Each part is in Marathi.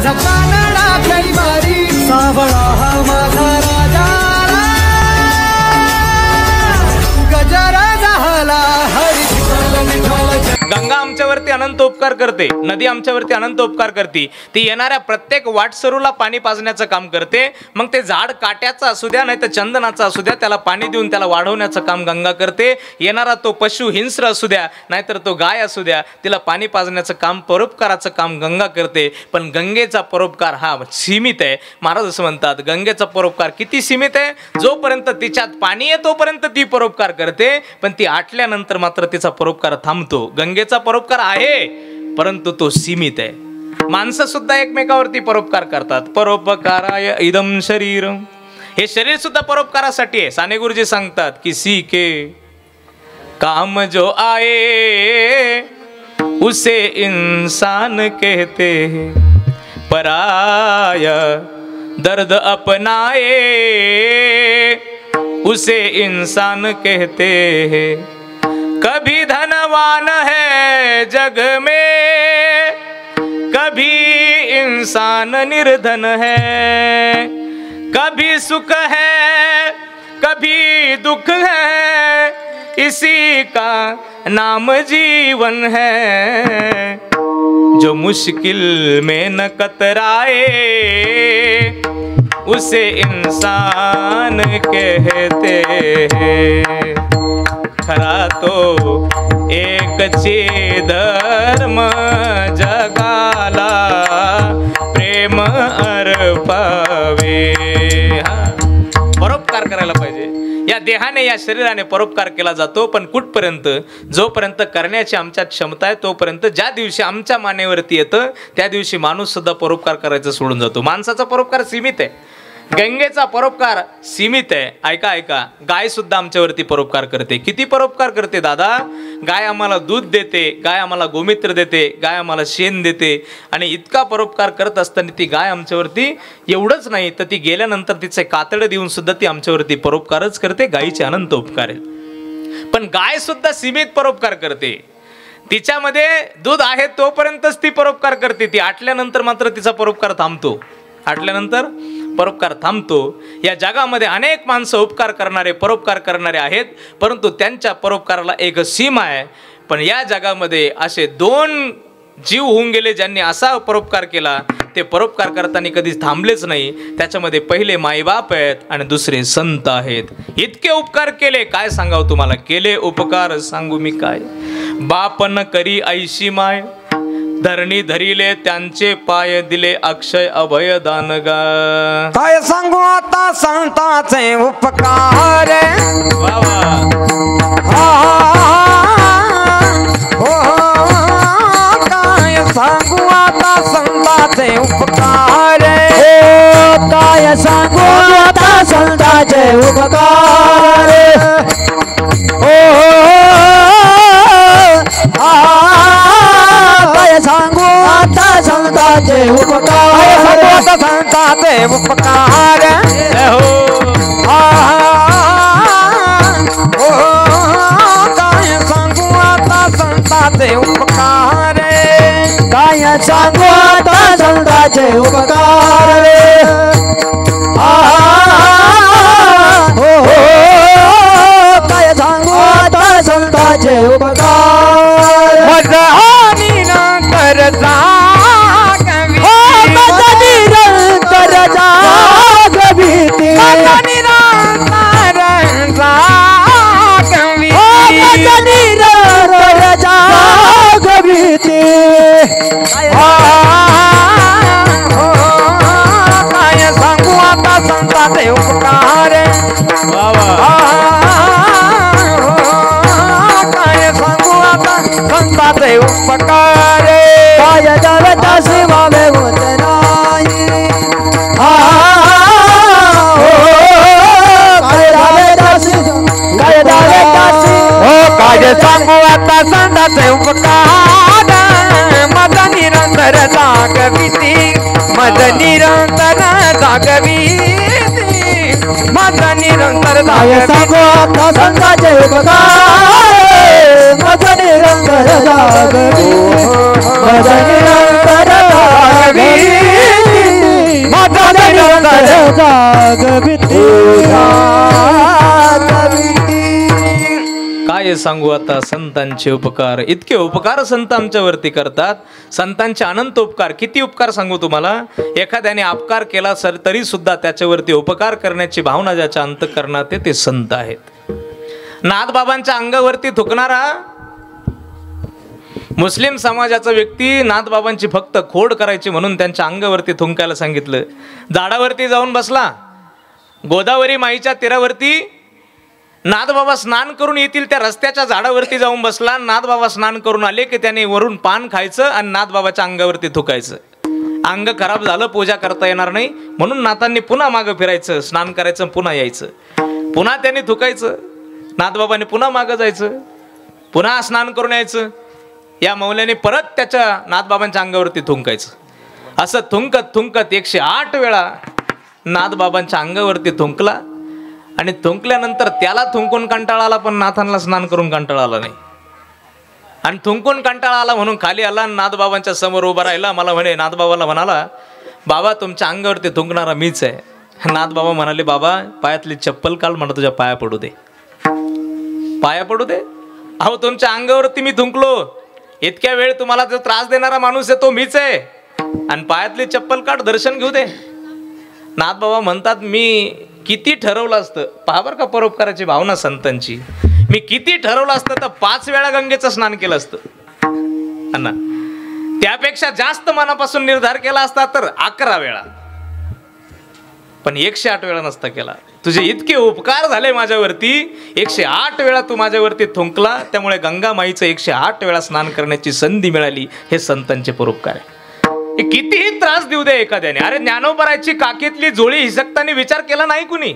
माझा कानडा कैवारी सावळा हा माझा राजा गजरा झाला हरी गंगा आमच्यावरती अनंत उपकार करते, नदी आमच्यावरती अनंत उपकार करते, ती येणाऱ्या प्रत्येक वाटसरूला पाणी पाजण्याचं काम करते. मग ते झाड काट्याचं असू द्या नाही तर चंदनाचं असू द्या, त्याला पाणी देऊन त्याला वाढवण्याचं काम गंगा करते. येणारा तो पशु हिंस्र असू द्या नाहीतर तो गाय असू द्या, तिला पाणी पाजण्याचं काम परोपकाराचं काम गंगा करते. पण गंगेचा परोपकार हा सीमित आहे. महाराज असं म्हणतात गंगेचा परोपकार किती सीमित आहे, जोपर्यंत तिच्यात पाणी आहे तोपर्यंत ती परोपकार करते, पण ती आटल्यानंतर मात्र तिचा परोपकार थांबतो. गंगेचा परोपकार आहे परंतु तो सीमित आहे. माणसं सुद्धा एकमेकावरती परोपकार करतात. परोपकाराय इदम शरीर, हे शरीर सुद्धा परोपकारासाठी आहे. साने गुरुजी सांगतात की सी के काम जो आए उसे इंसान कहते हैं, पराया दर्द अपनाए उसे इंसान कहते हैं. कभी धनवान है जग में, कभी इंसान निर्धन है, कभी सुख है कभी दुख है, इसी का नाम जीवन है. जो मुश्किल में न कतराए उसे इंसान कहते हैं. खरा तो एकच धर्म जगाला प्रेम अर्पावे. परोपकार करायला पाहिजे. या देहाने या शरीराने परोपकार केला जातो, पण कुठपर्यंत, जोपर्यंत करण्याची आमच्यात क्षमता आहे तोपर्यंत. ज्या दिवशी आमच्या मानेवरती येतं त्या दिवशी माणूस सुद्धा परोपकार करायचं सोडून जातो. माणसाचा परोपकार सीमित आहे, गंगेचा परोपकार सीमित आहे. ऐका ऐका, गाय सुद्धा आमच्यावरती परोपकार करते. किती परोपकार करते दादा. गाय आम्हाला दूध देते, गाय आम्हाला गोमित्र देते, गाय आम्हाला शेण देते. आणि इतका परोपकार करत असताना ती गाय आमच्यावरती एवढंच नाही तर ती गेल्यानंतर तिचे कातडं देऊन सुद्धा ती आमच्यावरती परोपकारच करते. गायीचे अनंत उपकार आहेत. पण गाय सुद्धा सीमित परोपकार करते. तिच्यामध्ये दूध आहे तोपर्यंतच ती परोपकार करते. ती आटल्यानंतर मात्र तिचा परोपकार थांबतो. आटल्यानंतर परोपकार थांबतो. या जगामध्ये अनेक माणसं उपकार करणारे, परोपकार करणारे आहेत, परंतु त्यांच्या परोपकाराला एक सीमा आहे. पण या जगामध्ये असे 2 जीव होऊन गेले ज्यांनी असा परोपकार केला, ते परोपकार करताना कधीच थांबलेच नाही. त्याच्यामध्ये पहिले माईबाप आहेत आणि दुसरे संत आहेत. इतके उपकार केले, काय सांगावं तुम्हाला. केले उपकार सांगू मी काय. बाप न करी ऐशी माय, धरणी धरिले त्यांचे पाय, दिले अक्षय अभय दान गा. काय सांगू आता संतांचे उपकार. वा वा. काय सांगू आता संतांचे उपकार. काय सांगू आता संतांचे उपकार. काय सांगू आता संतांचे उपकार. संतांचे उपकार. काय सांगू आता संतांचे उपकार. काय सांगू आता संतांचे उपकार. काय सांगू आता संतांचे उपकार. निरंतर जागवी, निरंतर जागवी, निरंतर जागवी, निरंतर जागवी. काय सांगू आता संतांचे उपकार. काय सांगू आता संतांचे उपकार. काय जावे दासी वावे होत नाही. काय जावे दासी, काय जावे दासी. काय सांगू आता संतांचे उपकार. मद निरंतर जागविती, मद निरंतर जागविती, मद निरंतर काय सांगू आता संतांचे उपकार. मद निरंतर जागवी, मद निरंतर जागवी. जागविती काय सांगू आता संतांचे उपकार, इतके उपकार संत आमच्यावरती करतात. संतांचे अनंत उपकार, किती उपकार सांगू तुम्हाला. एखाद्याने अपकार केला सर तरी सुद्धा त्याच्यावरती उपकार करण्याची भावना ज्याच्या अंतःकरणात आहे ते संत आहेत. नाथबाबांच्या अंगावरती थुकणारा मुस्लिम समाजाचा व्यक्ती नाथबाबांची फक्त खोड करायची म्हणून त्यांच्या अंगावरती थुंकायला सांगितलं. झाडावरती जाऊन बसला, गोदावरी माईच्या तीरावरती नाथबाबा स्नान करून येतील त्या रस्त्याच्या झाडावरती जाऊन बसला. नाथबाबा स्नान करून आले की त्याने वरून पान खायचं आणि नाथबाबाच्या अंगावरती थुकायचं. अंग खराब झालं, पूजा करता येणार नाही म्हणून नाथांनी पुन्हा मागं फिरायचं, स्नान करायचं, पुन्हा यायचं, पुन्हा त्याने थुकायचं. नाथबाबाने पुन्हा मागं जायचं, पुन्हा स्नान करून यायचं. या मौल्याने परत त्याच्या नाथबाबांच्या अंगावरती थुंकायचं. असं थुंकत थुंकत 108 वेळा नाथबाबांच्या अंगावरती थुंकला. आणि थुंकल्यानंतर त्याला थुंकून कंटाळा आला, पण नाथांना स्नान करून कंटाळा आला नाही. आणि थुंकून कंटाळा आला म्हणून खाली आला, नाथबाबांच्या समोर उभा राहिला. मला म्हणे, नाथबाबाला म्हणाला, बाबा तुमच्या अंगावरती थुंकणारा मीच आहे. नाथबाबा म्हणाले, बाबा पायातली चप्पल काढ, म्हणा तुझ्या पाया पडू दे, पाया पडू दे. अहो तुमच्या अंगावरती मी थुंकलो, इतक्या वेळ तुम्हाला जो त्रास देणारा माणूस आहे तो मीच आहे, आणि पायातली चप्पल काढ, दर्शन घेऊ दे. नाथबाबा म्हणतात, मी किती ठरवलं असतं, पहा बरं का परोपकाराची भावना संतांची, मी किती ठरवलं असतं तर 5 वेळा गंगेचं स्नान केलं असतं अण्णा. त्यापेक्षा जास्त मनापासून निर्धार केला असता तर 11 वेळा, पण 108 वेळा नसता केला. तुझे इतके उपकार झाले माझ्यावरती, 108 वेळा तू माझ्यावरती थुंकला, त्यामुळे गंगा माईचं 108 वेळा स्नान करण्याची संधी मिळाली. हे संतांचे परोपकार आहे. कितीही त्रास देऊ दे एखाद्याने. अरे ज्ञानोबराची काकीतली जोळी हिसकताना विचार केला नाही कुणी.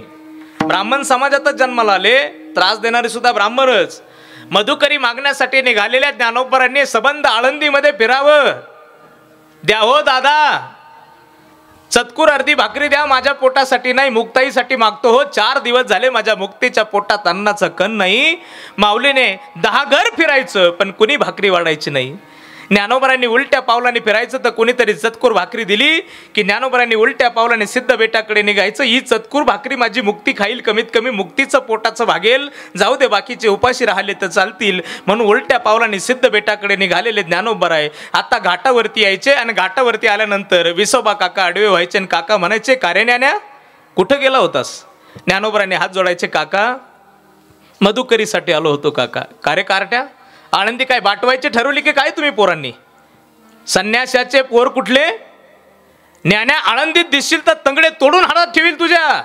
ब्राह्मण समाजातच जन्माला आले, त्रास देणारे सुद्धा ब्राह्मणच. मधुकरी मागण्यासाठी निघालेल्या ज्ञानोबरांनी सबंध आळंदीमध्ये फिरावं. द्या हो दादा, चतकूर अर्धी भाकरी द्या, माझ्या पोटासाठी नाही, मुक्ताईसाठी मागतो हो. 4 दिवस झाले माझ्या मुक्तीच्या पोटात अन्नाचं कण नाही. माऊलीने 10 घर फिरायचं पण कुणी भाकरी वाढायची नाही. ज्ञानोबरांनी उलट्या पावलाने फिरायचं तर कोणीतरी चतकूर भाकरी दिली की ज्ञानोबरांनी उलट्या पावलाने सिद्ध बेटाकडे निघायचं. ही चतकूर भाकरी माझी मुक्ती खाईल, कमीत कमी मुक्तीचं पोटाचं भागेल, जाऊ दे बाकीचे उपाशी राहिले तर चालतील, म्हणून उलट्या पावलाने सिद्ध बेटाकडे निघालेले ज्ञानोबा आहे. आता घाटावरती यायचे आणि घाटावरती आल्यानंतर विसोबा काका आडवे व्हायचे आणि काका म्हणायचे, कारे ज्ञान्या कुठं गेला होतास. ज्ञानोबरांनी हात जोडायचे, काका मधुकरीसाठी आलो होतो. काका, कारे कारट्या, आळंदी काय बाटवायची ठरवली की काय तुम्ही पोरांनी. संन्यासाचे पोर कुठले. ज्ञान्या आळंदीत दिसशील तर तंगडे तोडून हातात ठेवील तुझ्या.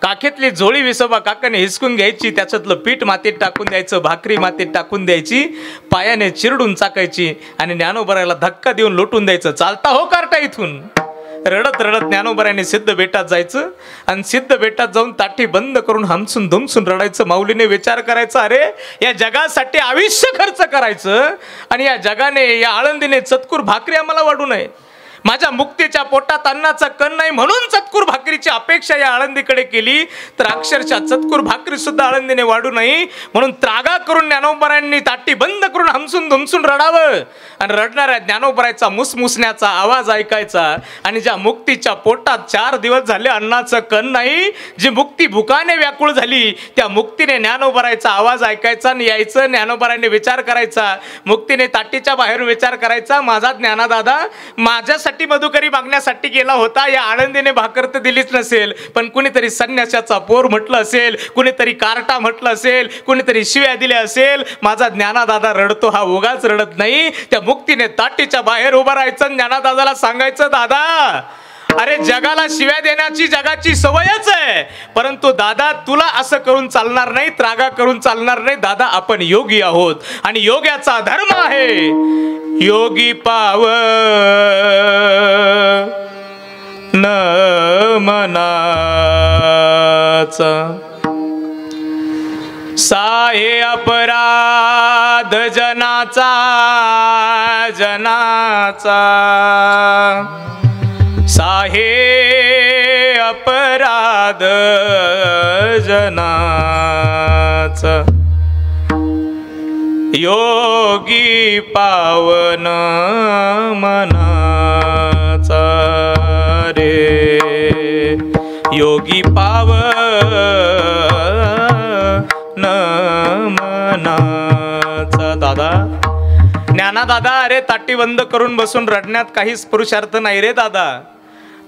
काखेतली झोळी विसोबा काकाने हिसकून घ्यायची, त्याच्यातलं पीठ मातीत टाकून द्यायचं, भाकरी मातीत टाकून द्यायची, पायाने चिरडून चाकायची आणि ज्ञानोबराला धक्का देऊन लोटून द्यायचं. चालता हो कारटा इथून. रडत रडत ज्ञानोबराने सिद्ध बेटात जायचं आणि सिद्ध बेटात जाऊन ताठी बंद करून हमसून धुमसून रडायचं. माऊलीने विचार करायचा, अरे या जगासाठी आयुष्य खर्च करायचं आणि या जगाने, या आळंदीने चतकूर भाकरी आम्हाला वाढू नये. माझ्या मुक्तीच्या पोटात अन्नाचा कण नाही म्हणून चतकूर भाकरीची अपेक्षा या आळंदीकडे केली तर अक्षरशः चतकूर भाकरी सुद्धा आळंदीने वाढू नये म्हणून त्रागा करून ज्ञानोबरांनी ताटी बंद करून हमसून धुमसून रडावं आणि रडणाऱ्या ज्ञानोबराचा मुसमुसण्याचा आवाज ऐकायचा. आणि ज्या मुक्तीच्या पोटात 4 दिवस झाले अन्नाचं कण नाही, जी मुक्ती भुकाने व्याकुळ झाली, त्या मुक्तीने ज्ञानोबराचा आवाज ऐकायचा आणि यायचं. ज्ञानोबरांनी विचार करायचा, मुक्तीने ताटीच्या बाहेर विचार करायचा, माझा ज्ञानादादा माझ्यासाठी मधुकरी मागण्यासाठी गेला होता, या आळंदीने भाकर तर दिलीच नसेल, पण कुणीतरी संन्यासाचा पोर म्हटलं असेल, कुणीतरी कारटा म्हटलं असेल, कुणीतरी शिव्या दिल्या असेल. माझा ज्ञानादादा रडतो हा उगाच रडत नाही. त्या मुक्तीने ताटीच्या बाहेर उभं राहायचं, ज्ञानादादाला सांगायचं, दादा अरे जगाला शिव्या देण्याची जगाची सवयच आहे, परंतु दादा तुला असं करून चालणार नाही, त्रागा करून चालणार नाही. दादा आपण योगी आहोत आणि योग्याचा धर्म आहे. योगी पाव न मनाचा साहे अपराध जनाचा जनाचा साहे अपराध जनाचा योगी पावन मनाचा रे योगी पाव न मनाचा. दादा ज्ञाना दादा, अरे ताटी बंद करून बसून रडण्यात काहीच पुरुषार्थ नाही रे दादा.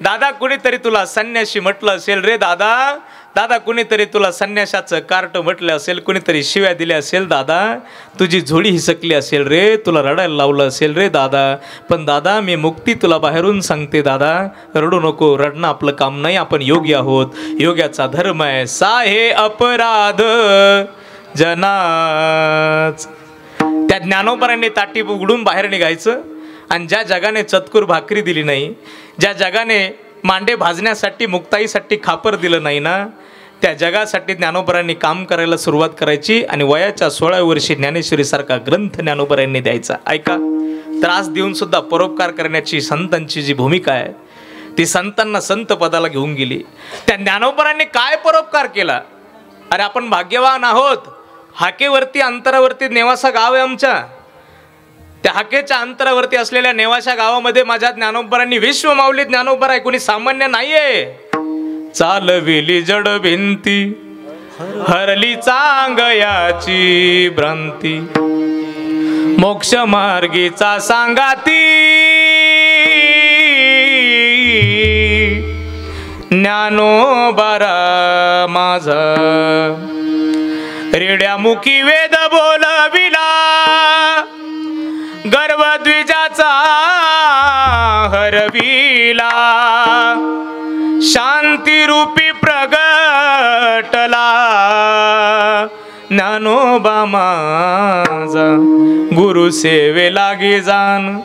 दादा कुणीतरी तुला संन्याशी म्हटलं असेल रे दादा. दादा कुणीतरी तुला संन्याशाचं कार्ट म्हटलं असेल, कुणीतरी शिव्या दिल्या असेल दादा. तुझी झोडी हिसकली असेल रे, तुला रडायला लावलं असेल रे दादा. पण दादा मी मुक्ती तुला बाहेरून सांगते दादा, रडू नको. रडणं आपलं काम नाही, आपण योगी आहोत. योग्याचा धर्म आहे साहे अपराध जनाच. त्या ज्ञानोबरांनी ताटी उघडून बाहेर निघायचं. आणि ज्या जगाने चतकुर भाकरी दिली नाही, ज्या जगाने मांडे भाजण्यासाठी मुक्ताईसाठी खापर दिलं नाही ना, त्या जगासाठी ज्ञानोबरांनी काम करायला सुरुवात करायची. आणि वयाच्या 16व्या वर्षी ज्ञानेश्वरीसारखा ग्रंथ ज्ञानोबरांनी द्यायचा. ऐका, त्रास देऊन सुद्धा परोपकार करण्याची संतांची जी भूमिका आहे ती संतांना संत पदाला घेऊन गेली. त्या ज्ञानोबरांनी काय परोपकार केला. अरे आपण भाग्यवान आहोत. हाकेवरती अंतरावरती नेवासा गाव आहे आमच्या. त्या हाकेच्या अंतरावरती असलेल्या नेवाशा गावामध्ये माझ्या ज्ञानोबरांनी विश्व माऊली ज्ञानोबर आहे, कोणी सामान्य नाहीये. चालविली जड भिंती हरली चांगयाची भ्रांती, मोक्ष मार्गीचा सांगाती ज्ञानोबरा माझा. रेड्यामुखी वेद बोलविला गर्वद्विजाचा हरविला, शांतिरूपी प्रगटला ज्ञानोबा माझा. गुरु सेवे लागी जाण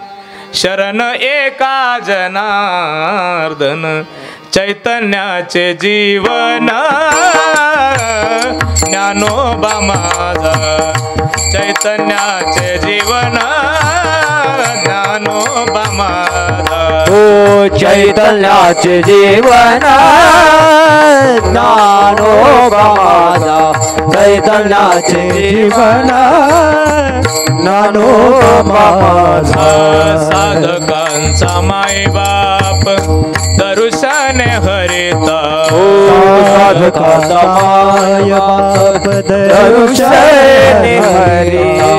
शरण एका जनार्दन, चैतन्याचे जीवन ज्ञानोबा माझा. चैतन्याचे जीवन ज्ञानोबा माझा. ओ चैतन्याचे जीवन ज्ञानोबा माझा. चैतन्याचे जीवन ज्ञानोबा माझा. साधकांचा मायबाप दर्शन हरिता, साधकांचा मायबाप दर्शन हरिता.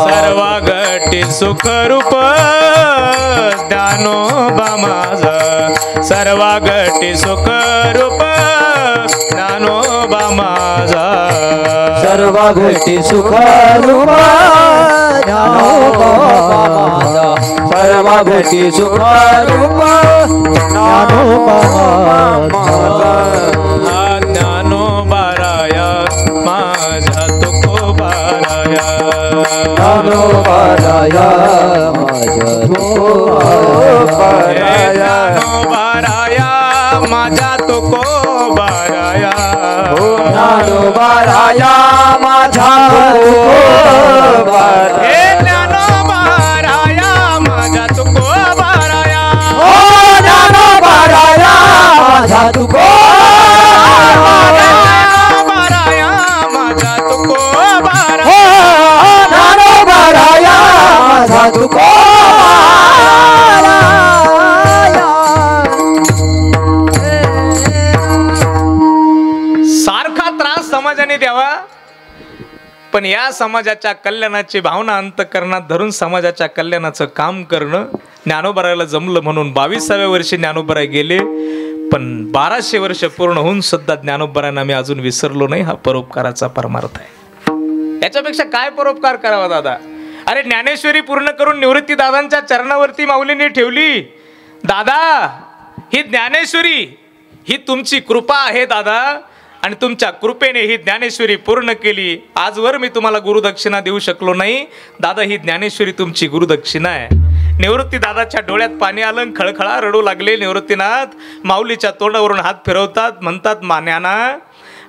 सर्व गटी सुखरूप ज्ञानोबा माझा. सर्व गटी सुखरूप ज्ञानोबा माझा. सर्व गटी सुखरूप ज्ञानोबा माझा. सर्व गटी सुखरूप ज्ञानोबा माझा. ज्ञानोबाराया माझ्या तुकोबाराया. ज्ञानोबाराया माझ्या तुकोबाराया. ज्ञानोबाराया माझ्या तुकोबाराया. ज्ञानोबाराया माझ्या तुकोबाराया. ज्ञानोबाराया माझ्या तुकोबाराया. ज्ञानोबाराया माझ्या तुकोबाराया. ज्ञानोबाराया माझ्या तुकोबाराया. ज्ञानोबाराया माझ्या तुकोबाराया. सारखा त्रास समाजाने द्यावा, पण या समाजाच्या कल्याणाची भावना अंतःकरणात धरून समाजाच्या कल्याणाचं काम करणं ज्ञानोबराला जमलं. म्हणून 22व्या वर्षी ज्ञानोबराय गेले. पण 1200 वर्ष पूर्ण होऊन सुद्धा ज्ञानोबरांना मी अजून विसरलो नाही. हा परोपकाराचा परमार्थ आहे. याच्यापेक्षा काय परोपकार करावा दादा. अरे ज्ञानेश्वरी पूर्ण करून निवृत्ती दादांच्या चरणावरती माऊलींनी ठेवली. दादा ही ज्ञानेश्वरी ही तुमची कृपा आहे दादा, आणि तुमच्या कृपेने ही ज्ञानेश्वरी पूर्ण केली. आजवर मी तुम्हाला गुरुदक्षिणा देऊ शकलो नाही दादा. ही ज्ञानेश्वरी तुमची गुरुदक्षिणा आहे. निवृत्ती दादाच्या डोळ्यात पाणी आलं, खळखळा रडू लागले. निवृत्तीनाथ माऊलीच्या तोंडावरून हात फिरवतात, म्हणतात ज्ञाना,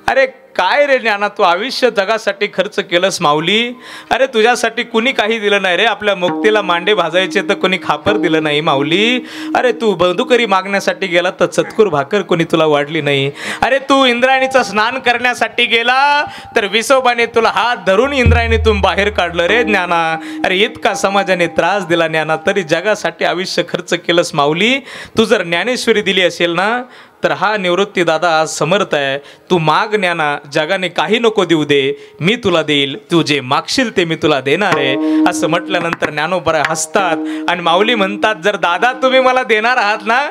अरे काय रे ज्ञाना, तू आयुष्य जगासाठी खर्च केलंस माऊली. अरे तुझ्यासाठी कुणी काही दिलं नाही रे. आपल्या मुक्तीला मांडे भाजायचे तर कोणी खापर दिलं नाही माऊली. अरे तू बंदुकरी मागण्यासाठी गेला तर चतकुर भाकर कोणी तुला वाढली नाही. अरे तू इंद्रायणीचं स्नान करण्यासाठी गेला तर विसोबाने तुला हात धरून इंद्रायणीतून बाहेर काढलं रे ज्ञाना. अरे इतका समाजाने त्रास दिला ज्ञाना, तरी जगासाठी आयुष्य खर्च केलंस माऊली. तू जर ज्ञानेश्वरी दिली असेल ना तर हा निवृत्ती दादा आज समर्थ आहे. तू माग ज्ञाना, जगाने काही नको देऊ दे, मी तुला देईल, तू जे मागशील ते मी तुला देणार आहे. असं म्हटल्यानंतर ज्ञानोबा हसतात आणि माऊली म्हणतात, जर दादा तुम्ही मला देणार आहात ना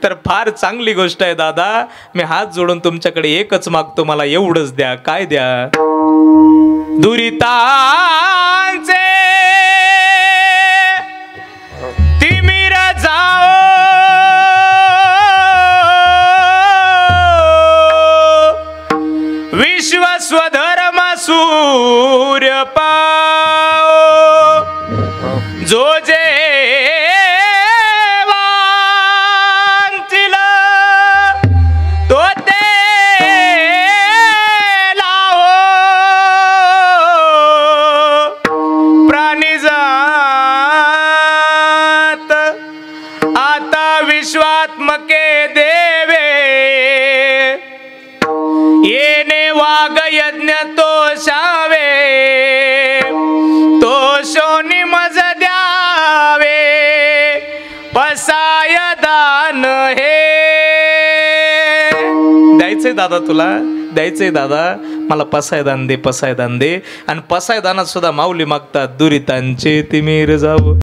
तर फार चांगली गोष्ट आहे दादा. मी हात जोडून तुमच्याकडे एकच मागतो, मला एवढंच द्या. काय द्या? दुरितांचे तिमिर जाओ, विश्व स्वधर्म सूर्य पाओ, जो जे वांचिल तो ते लावो, प्राणी जात आता विश्वात्मके देवे, येणे वाघ यज्ञ तोषावे, तोषोनी मज द्यावे, पसाय दान हे. द्यायचंय दादा, तुला द्यायचंय दादा, मला पसायदान दे, पसायदान दे. आणि पसायदानात सुद्धा माऊली मागतात, दुरितांचे तिमिर जाऊ.